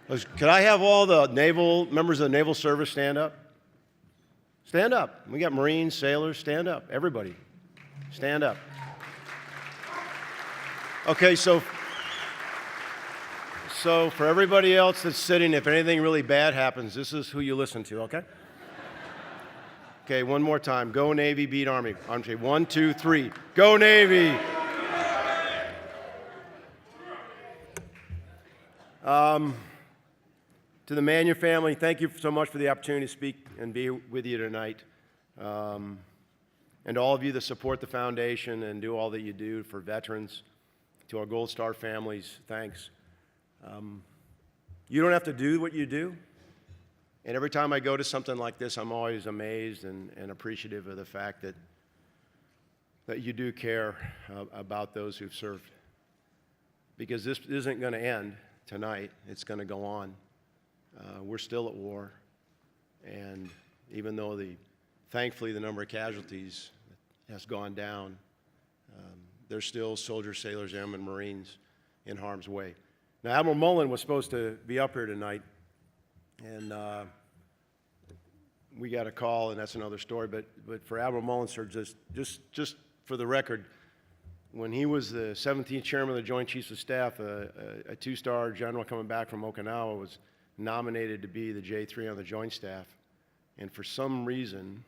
Could I have all the members of the Naval Service stand up? Stand up. We got Marines, sailors, stand up. Everybody, stand up. Okay, so for everybody else that's sitting, if anything really bad happens, this is who you listen to, okay? Okay, one more time. Go Navy, beat Army. Army, 1, 2, 3. Go Navy! To the Manion family, thank you so much for the opportunity to speak and be with you tonight. And to all of you that support the foundation and do all that you do for veterans, to our Gold Star families, thanks. You don't have to do what you do. And every time I go to something like this, I'm always amazed and appreciative of the fact that you do care about those who've served. Because this isn't going to end tonight. It's going to go on. We're still at war. And even though thankfully the number of casualties has gone down, there's still soldiers, sailors, airmen, Marines in harm's way. Now, Admiral Mullen was supposed to be up here tonight, and we got a call, and that's another story. But for Admiral Mullen, sir, just for the record, when he was the 17th chairman of the Joint Chiefs of Staff, a two-star general coming back from Okinawa was nominated to be the J3 on the Joint Staff, and for some reason,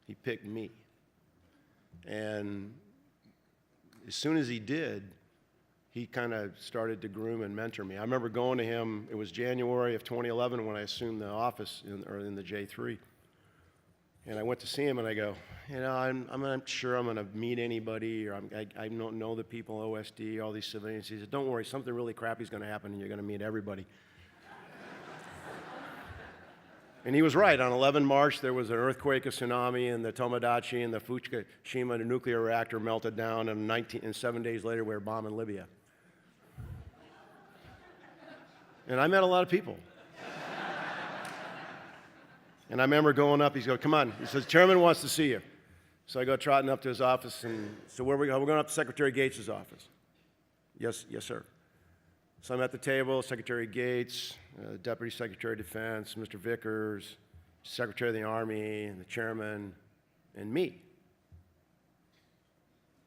he picked me. And as soon as he did, he kind of started to groom and mentor me. I remember going to him, it was January of 2011 when I assumed the office in the J3. And I went to see him and I go, I'm not sure I'm going to meet anybody, or I don't know the people in OSD, all these civilians. He said, don't worry, something really crappy is going to happen and you're going to meet everybody. And he was right. On 11 March, there was an earthquake, a tsunami, and the Tomodachi and the Fukushima nuclear reactor melted down, and 7 days later, we were bombing Libya. And I met a lot of people. And I remember going up, he's going, come on. He says, Chairman wants to see you. So I go trotting up to his office, and so where we go? We're going up to Secretary Gates' office. Yes, sir. So I'm at the table, Secretary Gates, Deputy Secretary of Defense, Mr. Vickers, Secretary of the Army, and the chairman, and me.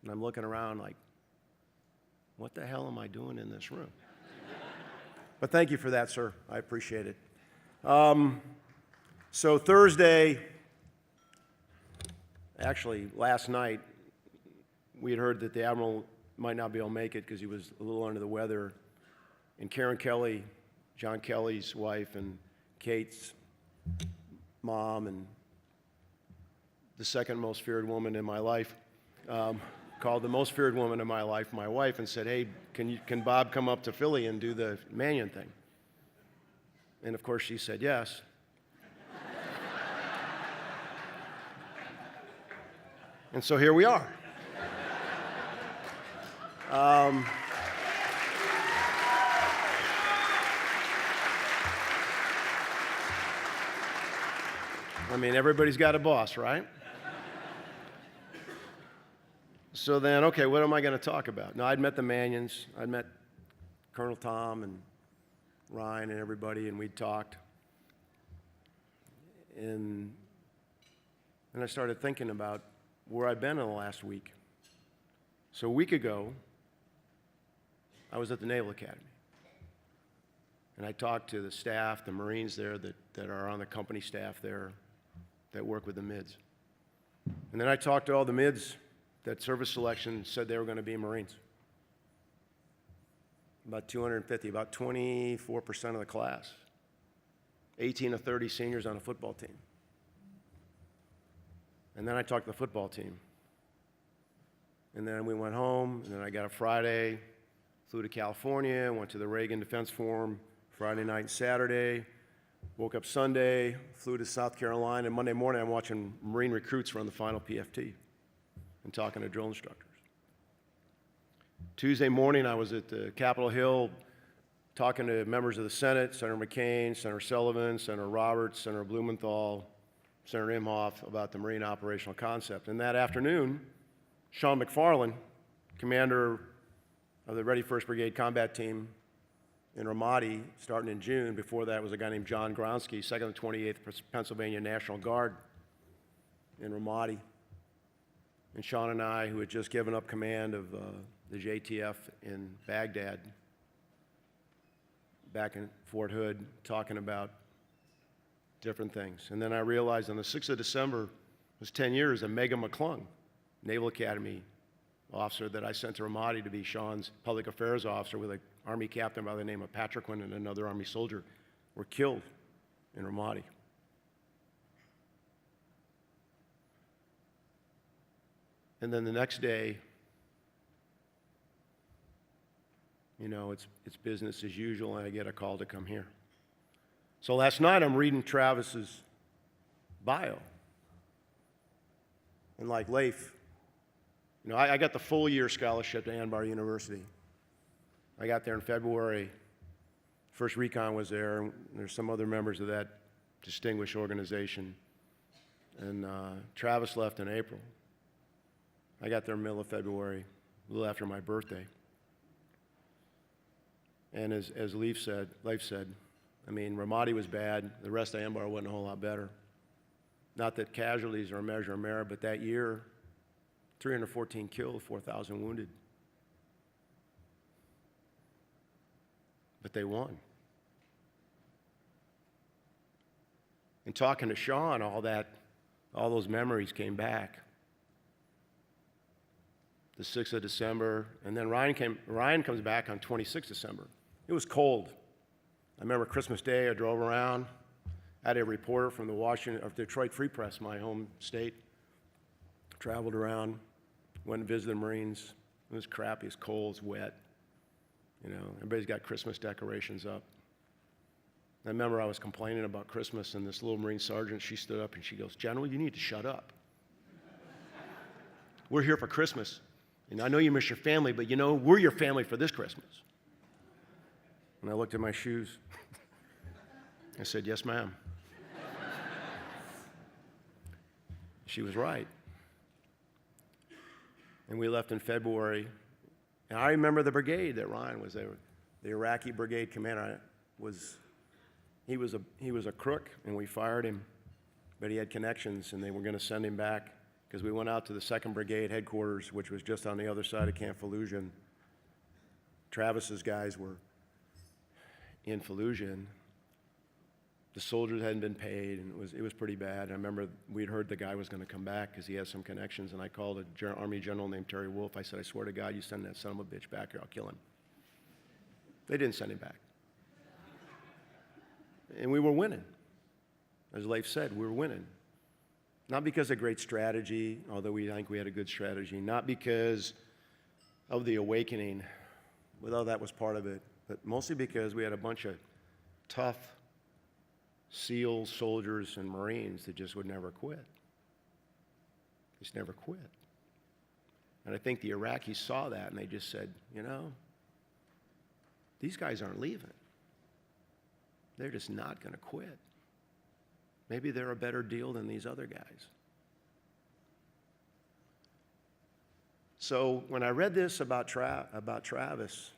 And I'm looking around like, what the hell am I doing in this room? But thank you for that, sir. I appreciate it. So Thursday, actually last night, we had heard that the Admiral might not be able to make it because he was a little under the weather. And Karen Kelly, John Kelly's wife, and Kate's mom, and the second most feared woman in my life, called the most feared woman in my life my wife, and said, hey, can Bob come up to Philly and do the Manion thing? And of course she said yes. And so here we are. I mean, everybody's got a boss, right? So then, okay, what am I going to talk about? Now, I'd met the Manions. I'd met Colonel Tom and Ryan and everybody, and we'd talked. And I started thinking about where I've been in the last week. So a week ago, I was at the Naval Academy. And I talked to the staff, the Marines there that are on the company staff there that work with the MIDs. And then I talked to all the MIDs that service selection said they were going to be Marines. About 250, about 24% of the class. 18 to 30 seniors on a football team. And then I talked to the football team. And then we went home, and then I got a Friday, flew to California, went to the Reagan Defense Forum Friday night and Saturday, woke up Sunday, flew to South Carolina, and Monday morning I'm watching Marine recruits run the final PFT and talking to drill instructors. Tuesday morning I was at the Capitol Hill talking to members of the Senate, Senator McCain, Senator Sullivan, Senator Roberts, Senator Blumenthal, Senator Imhoff about the Marine operational concept. And that afternoon, Sean McFarland, commander of the Ready First Brigade Combat Team, in Ramadi starting in June. Before that was a guy named John Gronsky, 2nd and 28th Pennsylvania National Guard in Ramadi. And Sean and I, who had just given up command of the JTF in Baghdad, back in Fort Hood, talking about different things. And then I realized on the 6th of December, it was 10 years, that Megan McClung, Naval Academy officer that I sent to Ramadi to be Sean's public affairs officer with an Army captain by the name of Patrick Quinn and another Army soldier, were killed in Ramadi. And then the next day, you know, it's business as usual, and I get a call to come here. So last night I'm reading Travis's bio. And like Leif, you know, I got the full year scholarship to Anbar University. I got there in February. First Recon was there, and there's some other members of that distinguished organization. And Travis left in April. I got there middle of February, a little after my birthday. And as Leif said, I mean, Ramadi was bad. The rest of Anbar wasn't a whole lot better. Not that casualties are a measure of merit, but that year, 314 killed, 4,000 wounded. But they won. And talking to Sean, all those memories came back. The 6th of December, and then Ryan comes back on 26th December. It was cold. I remember Christmas Day, I drove around. I had a reporter from the Detroit Free Press, my home state. Traveled around, went and visited the Marines. It was crappy, it's cold, it's wet. You know, everybody's got Christmas decorations up. I remember I was complaining about Christmas, and this little Marine sergeant, she stood up and she goes, "General, you need to shut up. We're here for Christmas. And I know you miss your family, but you know, we're your family for this Christmas." And I looked at my shoes. I said, "Yes, ma'am." She was right. And we left in February. And I remember the brigade that Ryan was there. The Iraqi brigade commander he was a crook, and we fired him. But he had connections, and they were going to send him back, because we went out to the 2nd Brigade headquarters, which was just on the other side of Camp Fallujah. Travis's guys were in Fallujah. The soldiers hadn't been paid, and it was pretty bad. I remember we'd heard the guy was going to come back because he had some connections, and I called an Army general named Terry Wolf. I said, "I swear to God, you send that son of a bitch back here, I'll kill him." They didn't send him back. And we were winning. As Leif said, we were winning. Not because of great strategy, although I think we had a good strategy. Not because of the awakening, although that was part of it. But mostly because we had a bunch of tough SEALs, soldiers, and Marines that just would never quit. Just never quit. And I think the Iraqis saw that, and they just said, you know, these guys aren't leaving. They're just not going to quit. Maybe they're a better deal than these other guys. So when I read this about Travis,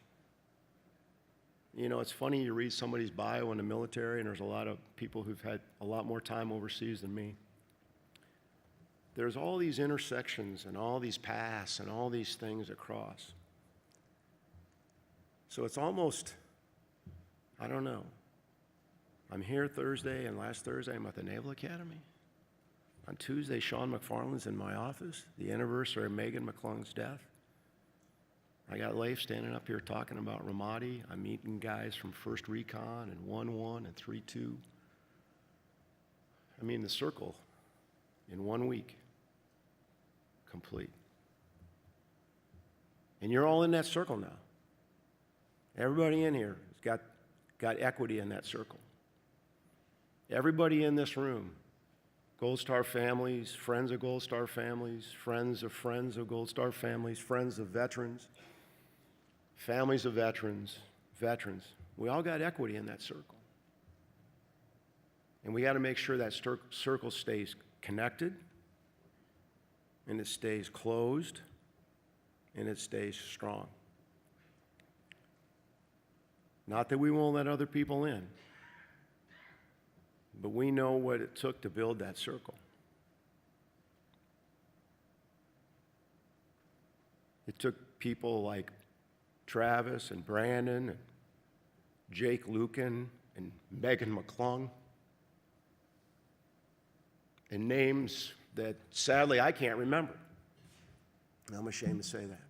you know, it's funny, you read somebody's bio in the military, and there's a lot of people who've had a lot more time overseas than me. There's all these intersections and all these paths and all these things across. So it's almost, I don't know. I'm here Thursday, and last Thursday I'm at the Naval Academy. On Tuesday, Sean McFarland's in my office, the anniversary of Megan McClung's death. I got Leif standing up here talking about Ramadi. I'm meeting guys from 1st Recon and 1-1 and 3-2. I mean, the circle in 1 week, complete. And you're all in that circle now. Everybody in here has got equity in that circle. Everybody in this room, Gold Star families, friends of Gold Star families, friends of Gold Star families, friends of veterans, families of veterans, we all got equity in that circle. And we got to make sure that circle stays connected, and it stays closed, and it stays strong. Not that we won't let other people in, but we know what it took to build that circle. It took people like Travis and Brandon and Jake Lucan and Megan McClung, and names that sadly I can't remember. And I'm ashamed to say that.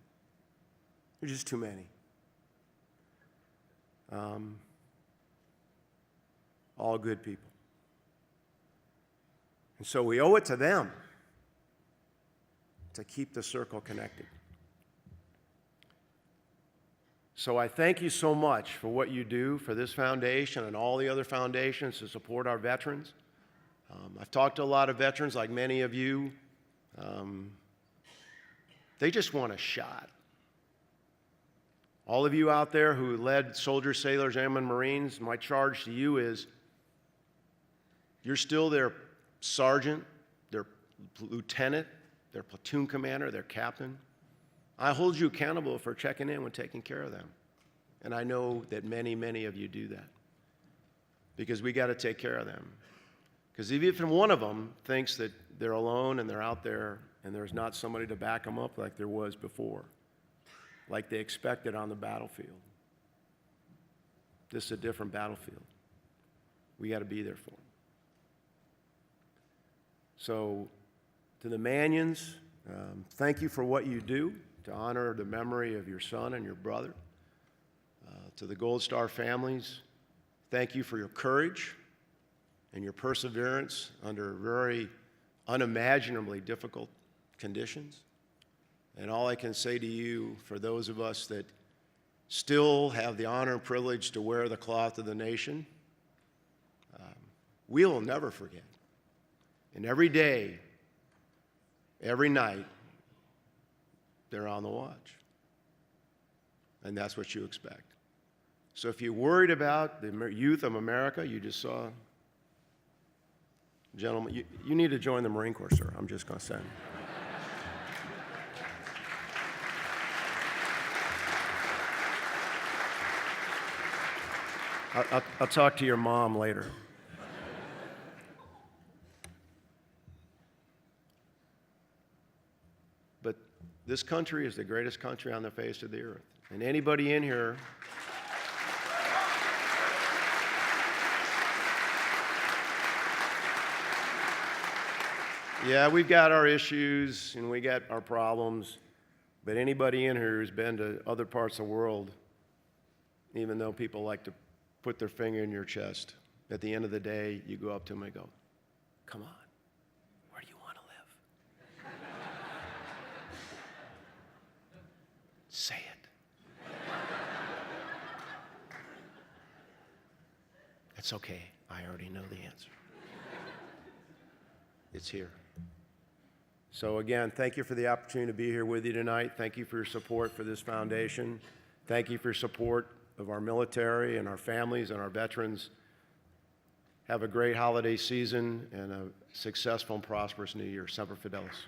There's just too many. All good people. And so we owe it to them to keep the circle connected. So I thank you so much for what you do for this foundation and all the other foundations to support our veterans. I've talked to a lot of veterans, like many of you. They just want a shot. All of you out there who led soldiers, sailors, airmen, Marines, my charge to you is you're still their sergeant, their lieutenant, their platoon commander, their captain. I hold you accountable for checking in when taking care of them. And I know that many, many of you do that because we got to take care of them. Because even if one of them thinks that they're alone and they're out there and there's not somebody to back them up like there was before, like they expected on the battlefield, this is a different battlefield. We got to be there for them. So to the Manions, thank you for what you do to honor the memory of your son and your brother. To the Gold Star families, thank you for your courage and your perseverance under very unimaginably difficult conditions. And all I can say to you, for those of us that still have the honor and privilege to wear the cloth of the nation, we will never forget. And every day, every night, they're on the watch. And that's what you expect. So if you're worried about the youth of America, you just saw, gentlemen, you need to join the Marine Corps, sir. I'm just going to say. I'll talk to your mom later. But this country is the greatest country on the face of the earth. And anybody in here yeah, we've got our issues and we got our problems, but anybody in here who's been to other parts of the world, even though people like to put their finger in your chest, at the end of the day, you go up to them and go, come on, where do you want to live? Say it. It's okay, I already know the answer. It's here. So again, thank you for the opportunity to be here with you tonight. Thank you for your support for this foundation. Thank you for your support of our military and our families and our veterans. Have a great holiday season and a successful and prosperous new year. Semper Fidelis.